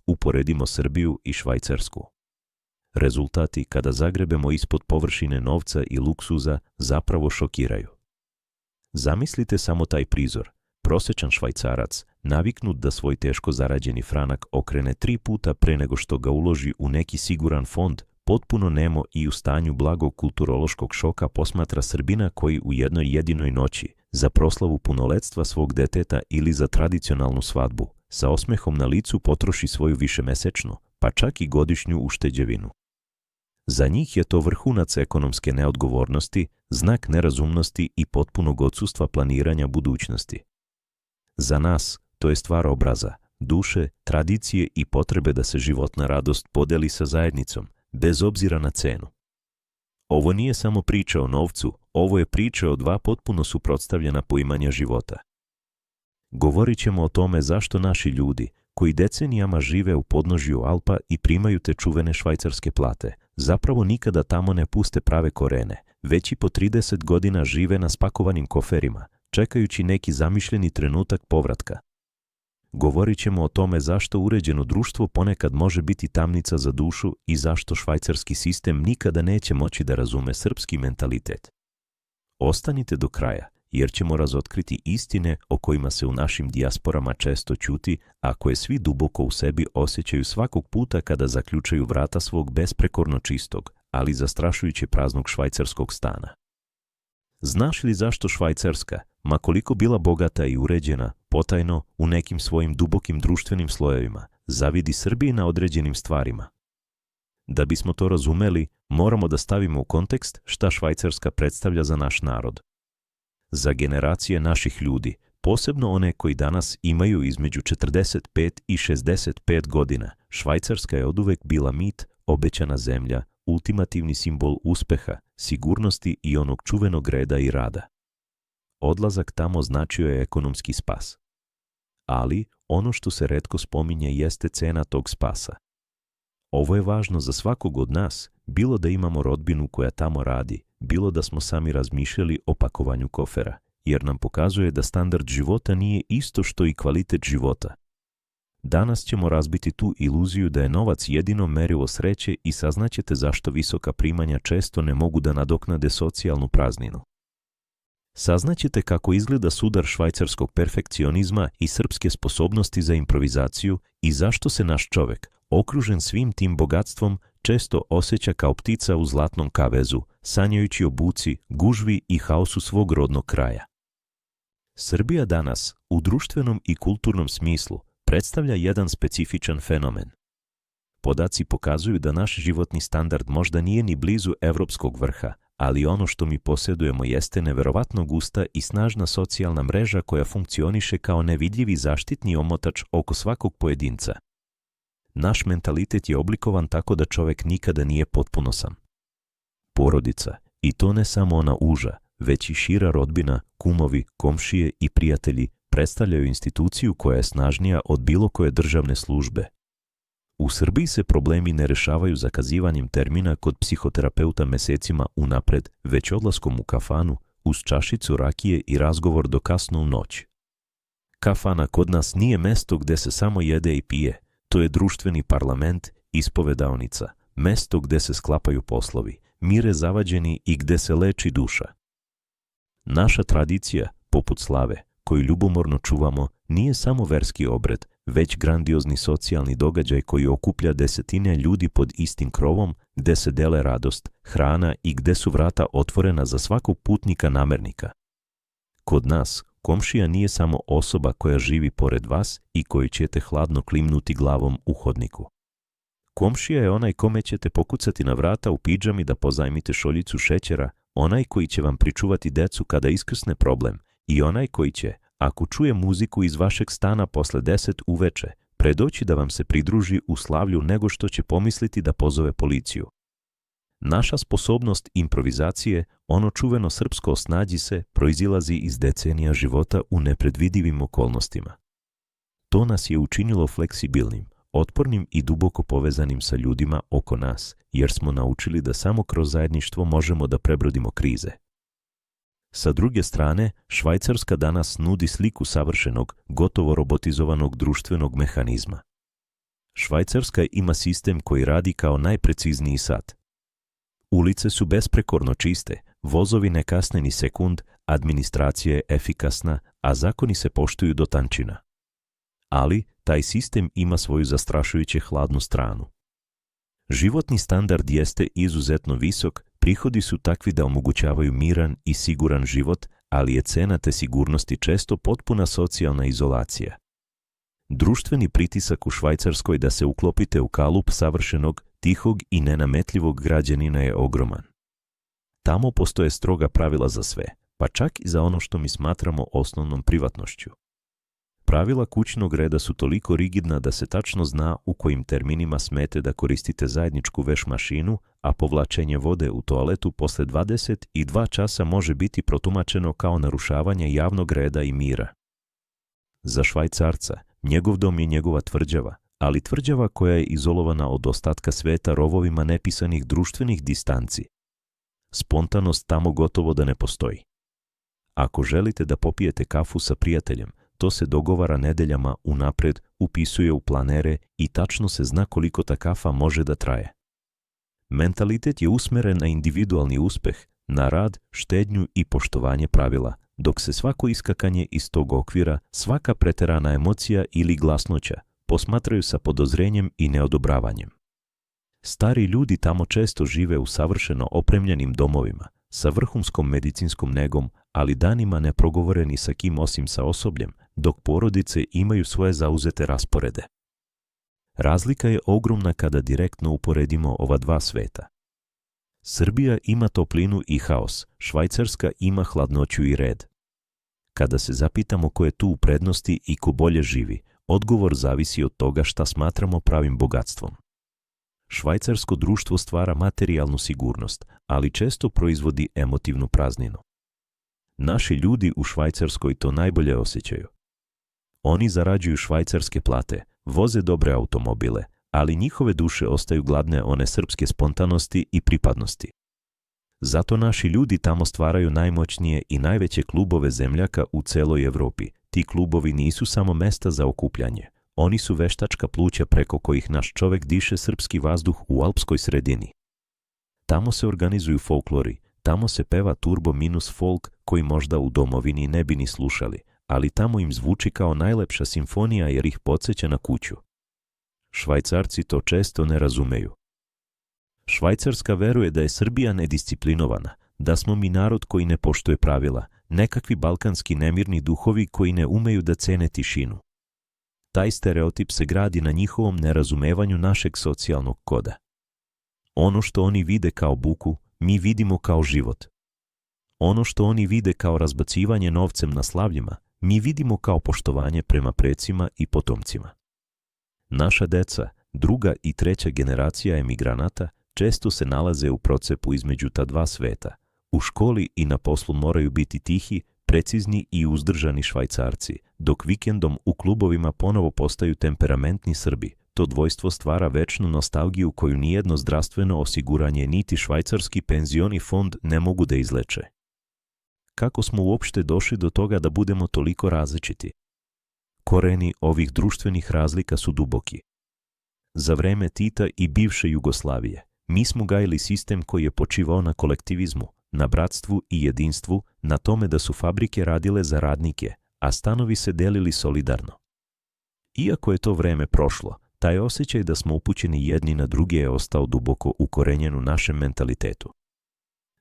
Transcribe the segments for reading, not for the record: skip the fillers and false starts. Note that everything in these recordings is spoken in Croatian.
uporedimo Srbiju i Švajcarsku. Rezultati, kada zagrebemo ispod površine novca i luksuza, zapravo šokiraju. Zamislite samo taj prizor. Prosječan Švajcarac, naviknut da svoj teško zarađeni franak okrene 3 puta pre nego što ga uloži u neki siguran fond, potpuno nemo i u stanju blagog kulturološkog šoka posmatra Srbina koji u jednoj jedinoj noći, za proslavu punoletstva svog deteta ili za tradicionalnu svadbu, sa osmehom na licu potroši svoju višemesečnu, pa čak i godišnju ušteđevinu. Za njih je to vrhunac ekonomske neodgovornosti, znak nerazumnosti i potpunog odsustva planiranja budućnosti. Za nas to je stvar obraza, duše, tradicije i potrebe da se životna radost podeli sa zajednicom, bez obzira na cenu. Ovo nije samo priča o novcu, ovo je priča o 2 potpuno suprotstavljena poimanja života. Govorit ćemo o tome zašto naši ljudi, koji decenijama žive u podnožju Alpa i primaju te čuvene švajcarske plate, zapravo nikada tamo ne puste prave korene, već i po 30 godina žive na spakovanim koferima, čekajući neki zamišljeni trenutak povratka. Govorit ćemo o tome zašto uređeno društvo ponekad može biti tamnica za dušu i zašto švajcarski sistem nikada neće moći da razume srpski mentalitet. Ostanite do kraja, jer ćemo razotkriti istine o kojima se u našim dijasporama često ćuti, a koje svi duboko u sebi osjećaju svakog puta kada zaključaju vrata svog besprekorno čistog, ali zastrašujuće praznog švajcarskog stana. Znaš li zašto Švajcarska, ma koliko bila bogata i uređena, potajno, u nekim svojim dubokim društvenim slojevima, zavidi Srbiji na određenim stvarima? Da bismo to razumeli, moramo da stavimo u kontekst šta Švajcarska predstavlja za naš narod. Za generacije naših ljudi, posebno one koji danas imaju između 45 i 65 godina, Švajcarska je oduvek bila mit, obećana zemlja, ultimativni simbol uspeha, sigurnosti i onog čuvenog reda i rada. Odlazak tamo značio je ekonomski spas. Ali, ono što se retko spominje jeste cena tog spasa. Ovo je važno za svakog od nas, bilo da imamo rodbinu koja tamo radi, bilo da smo sami razmišljali o pakovanju kofera, jer nam pokazuje da standard života nije isto što i kvalitet života. Danas ćemo razbiti tu iluziju da je novac jedino merilo sreće i saznaćete zašto visoka primanja često ne mogu da nadoknade socijalnu prazninu. Saznaćete kako izgleda sudar švajcarskog perfekcionizma i srpske sposobnosti za improvizaciju i zašto se naš čovek, okružen svim tim bogatstvom, često osjeća kao ptica u zlatnom kavezu, sanjajući o buci, gužvi i haosu svog rodnog kraja. Srbija danas, u društvenom i kulturnom smislu, predstavlja jedan specifičan fenomen. Podaci pokazuju da naš životni standard možda nije ni blizu evropskog vrha, ali ono što mi posjedujemo jeste neverovatno gusta i snažna socijalna mreža koja funkcioniše kao nevidljivi zaštitni omotač oko svakog pojedinca. Naš mentalitet je oblikovan tako da čovek nikada nije potpuno sam. Porodica, i to ne samo ona uža, već i šira rodbina, kumovi, komšije i prijatelji, predstavljaju instituciju koja je snažnija od bilo koje državne službe. U Srbiji se problemi ne rešavaju zakazivanjem termina kod psihoterapeuta mesecima unapred, već odlaskom u kafanu, uz čašicu rakije i razgovor do kasno u noć. Kafana kod nas nije mesto gde se samo jede i pije, to je društveni parlament, ispovedaonica, mesto gde se sklapaju poslovi, mire zavađeni i gde se leči duša. Naša tradicija, poput slave, koju ljubomorno čuvamo, nije samo verski obred, već grandiozni socijalni događaj koji okuplja desetine ljudi pod istim krovom, gde se dele radost, hrana i gde su vrata otvorena za svakog putnika namernika. Kod nas, komšija nije samo osoba koja živi pored vas i koju ćete hladno klimnuti glavom u hodniku. Komšija je onaj kome ćete pokucati na vrata u pidžami da pozajmite šoljicu šećera, onaj koji će vam pričuvati decu kada iskrsne problem i onaj koji će, ako čuje muziku iz vašeg stana posle 10 uveče, predoći da vam se pridruži u slavlju nego što će pomisliti da pozove policiju. Naša sposobnost improvizacije, ono čuveno srpsko osnađi se, proizilazi iz decenija života u nepredvidivim okolnostima. To nas je učinilo fleksibilnim, otpornim i duboko povezanim sa ljudima oko nas, jer smo naučili da samo kroz zajedništvo možemo da prebrodimo krize. Sa druge strane, Švajcarska danas nudi sliku savršenog, gotovo robotizovanog društvenog mehanizma. Švajcarska ima sistem koji radi kao najprecizniji sat. Ulice su besprekorno čiste, vozovi ne kasne ni sekund, administracija je efikasna, a zakoni se poštuju do tančina. Ali taj sistem ima svoju zastrašujuće hladnu stranu. Životni standard jeste izuzetno visok, prihodi su takvi da omogućavaju miran i siguran život, ali je cena te sigurnosti često potpuna socijalna izolacija. Društveni pritisak u Švajcarskoj da se uklopite u kalup savršenog, tihog i nenametljivog građanina je ogroman. Tamo postoje stroga pravila za sve, pa čak i za ono što mi smatramo osnovnom privatnošću. Pravila kućnog reda su toliko rigidna da se tačno zna u kojim terminima smete da koristite zajedničku veš mašinu, a povlačenje vode u toaletu posle 22 časa može biti protumačeno kao narušavanje javnog reda i mira. Za Švajcarca, njegov dom je njegova tvrđava, ali tvrđava koja je izolovana od ostatka sveta rovovima nepisanih društvenih distanci. Spontanost tamo gotovo da ne postoji. Ako želite da popijete kafu sa prijateljem, to se dogovara nedeljama unapred, upisuje u planere i tačno se zna koliko ta kafa može da traje. Mentalitet je usmeren na individualni uspeh, na rad, štednju i poštovanje pravila, dok se svako iskakanje iz tog okvira, svaka preterana emocija ili glasnoća posmatraju sa podozrenjem i neodobravanjem. Stari ljudi tamo često žive u savršeno opremljenim domovima, sa vrhunskom medicinskom negom, ali danima ne progovore ni sa kim osim sa osobljem, dok porodice imaju svoje zauzete rasporede. Razlika je ogromna kada direktno uporedimo ova dva sveta. Srbija ima toplinu i haos, Švajcarska ima hladnoću i red. Kada se zapitamo ko je tu u prednosti i ko bolje živi, odgovor zavisi od toga šta smatramo pravim bogatstvom. Švajcarsko društvo stvara materijalnu sigurnost, ali često proizvodi emotivnu prazninu. Naši ljudi u Švajcarskoj to najbolje osjećaju. Oni zarađuju švajcarske plate, voze dobre automobile, ali njihove duše ostaju gladne one srpske spontanosti i pripadnosti. Zato naši ljudi tamo stvaraju najmoćnije i najveće klubove zemljaka u celoj Evropi. Ti klubovi nisu samo mesta za okupljanje. Oni su veštačka pluća preko kojih naš čovek diše srpski vazduh u alpskoj sredini. Tamo se organizuju folklori, tamo se peva turbo minus folk koji možda u domovini ne bi ni slušali, ali tamo im zvuči kao najlepša simfonija jer ih podsjeća na kuću. Švajcarci to često ne razumeju. Švajcarska veruje da je Srbija nedisciplinovana, da smo mi narod koji ne poštuje pravila, nekakvi balkanski nemirni duhovi koji ne umeju da cene tišinu. Taj stereotip se gradi na njihovom nerazumevanju našeg socijalnog koda. Ono što oni vide kao buku, mi vidimo kao život. Ono što oni vide kao razbacivanje novcem na slavljima, mi vidimo kao poštovanje prema precima i potomcima. Naša deca, druga i treća generacija emigranata, često se nalaze u procepu između ta dva sveta. U školi i na poslu moraju biti tihi, precizni i uzdržani Švajcarci, dok vikendom u klubovima ponovo postaju temperamentni Srbi. To dvojstvo stvara večnu nostalgiju koju nijedno zdravstveno osiguranje niti švajcarski penzioni fond ne mogu da izleče. Kako smo uopšte došli do toga da budemo toliko različiti? Koreni ovih društvenih razlika su duboki. Za vreme Tita i bivše Jugoslavije, mi smo gajili sistem koji je počivao na kolektivizmu, na bratstvu i jedinstvu, na tome da su fabrike radile za radnike, a stanovi se delili solidarno. Iako je to vreme prošlo, taj osjećaj da smo upućeni jedni na druge je ostao duboko ukorenjen u našem mentalitetu.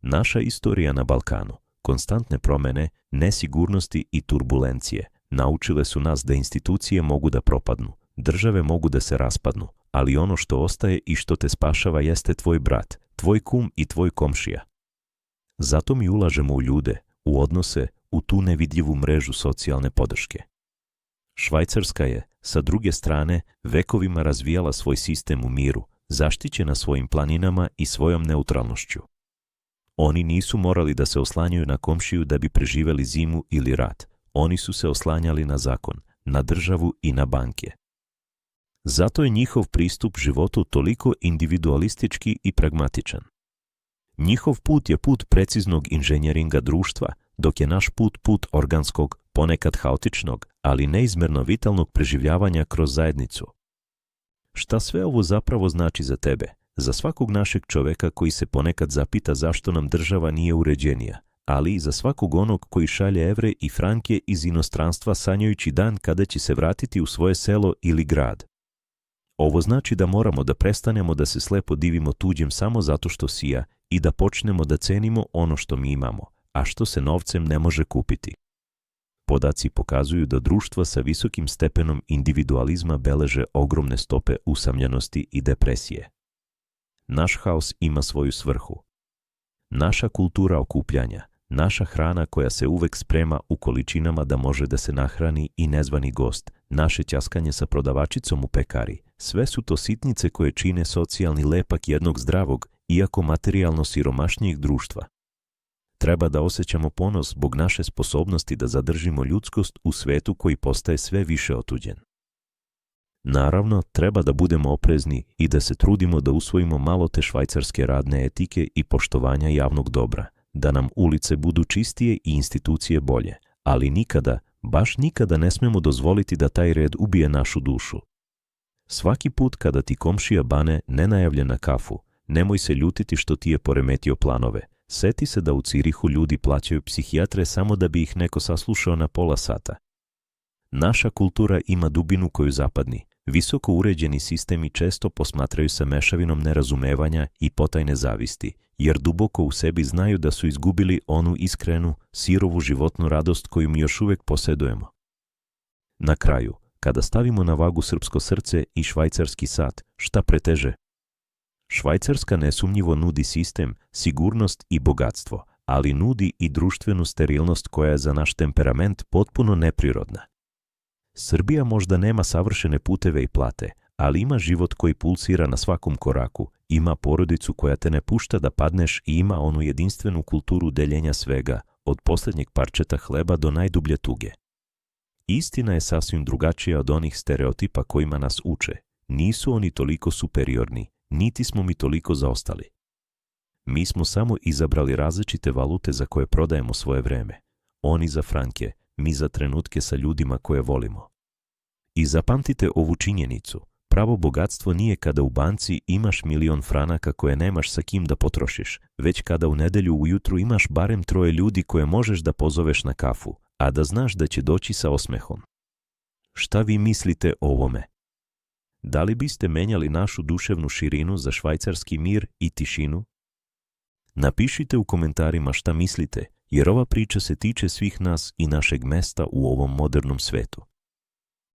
Naša istorija na Balkanu, konstantne promene, nesigurnosti i turbulencije naučile su nas da institucije mogu da propadnu, države mogu da se raspadnu, ali ono što ostaje i što te spašava jeste tvoj brat, tvoj kum i tvoj komšija. Zato mi ulažemo u ljude, u odnose, u tu nevidljivu mrežu socijalne podrške. Švajcarska je, sa druge strane, vekovima razvijala svoj sistem u miru, zaštićena svojim planinama i svojom neutralnošću. Oni nisu morali da se oslanjaju na komšiju da bi preživeli zimu ili rat. Oni su se oslanjali na zakon, na državu i na banke. Zato je njihov pristup životu toliko individualistički i pragmatičan. Njihov put je put preciznog inženjeringa društva, dok je naš put organskog, ponekad haotičnog, ali neizmerno vitalnog preživljavanja kroz zajednicu. Šta sve ovo zapravo znači za tebe? Za svakog našeg čoveka koji se ponekad zapita zašto nam država nije uređenija, ali i za svakog onog koji šalje evre i franke iz inostranstva sanjajući dan kada će se vratiti u svoje selo ili grad. Ovo znači da moramo da prestanemo da se slepo divimo tuđem samo zato što sija i da počnemo da cenimo ono što mi imamo, a što se novcem ne može kupiti. Podaci pokazuju da društva sa visokim stepenom individualizma beleže ogromne stope usamljenosti i depresije. Naš haos ima svoju svrhu. Naša kultura okupljanja, naša hrana koja se uvek sprema u količinama da može da se nahrani i nezvani gost, naše ćaskanje sa prodavačicom u pekari, sve su to sitnice koje čine socijalni lepak jednog zdravog, iako materijalno siromašnijeg društva. Treba da osjećamo ponos zbog naše sposobnosti da zadržimo ljudskost u svetu koji postaje sve više otuđen. Naravno, treba da budemo oprezni i da se trudimo da usvojimo malo te švajcarske radne etike i poštovanja javnog dobra, da nam ulice budu čistije i institucije bolje, ali nikada, baš nikada ne smemo dozvoliti da taj red ubije našu dušu. Svaki put kada ti komšija bane nenajavljen na kafu, nemoj se ljutiti što ti je poremetio planove. Seti se da u Cirihu ljudi plaćaju psihijatre samo da bi ih neko saslušao na pola sata. Naša kultura ima dubinu koju zapadni, visoko uređeni sistemi često posmatraju sa mešavinom nerazumevanja i potajne zavisti, jer duboko u sebi znaju da su izgubili onu iskrenu, sirovu životnu radost koju mi još uvek posedujemo. Na kraju, kada stavimo na vagu srpsko srce i švajcarski sat, šta preteže? Švajcarska nesumnjivo nudi sistem, sigurnost i bogatstvo, ali nudi i društvenu sterilnost koja je za naš temperament potpuno neprirodna. Srbija možda nema savršene puteve i plate, ali ima život koji pulsira na svakom koraku, ima porodicu koja te ne pušta da padneš i ima onu jedinstvenu kulturu deljenja svega, od posljednjeg parčeta hleba do najdublje tuge. Istina je sasvim drugačija od onih stereotipa kojima nas uče. Nisu oni toliko superiorni, niti smo mi toliko zaostali. Mi smo samo izabrali različite valute za koje prodajemo svoje vreme. Oni za franke, mi za trenutke sa ljudima koje volimo. I zapamtite ovu činjenicu. Pravo bogatstvo nije kada u banci imaš 1.000.000 franaka koje nemaš sa kim da potrošiš, već kada u nedelju ujutru imaš barem 3 ljudi koje možeš da pozoveš na kafu, a da znaš da će doći sa osmehom. Šta vi mislite o ovome? Da li biste menjali našu duševnu širinu za švajcarski mir i tišinu? Napišite u komentarima šta mislite, jer ova priča se tiče svih nas i našeg mesta u ovom modernom svetu.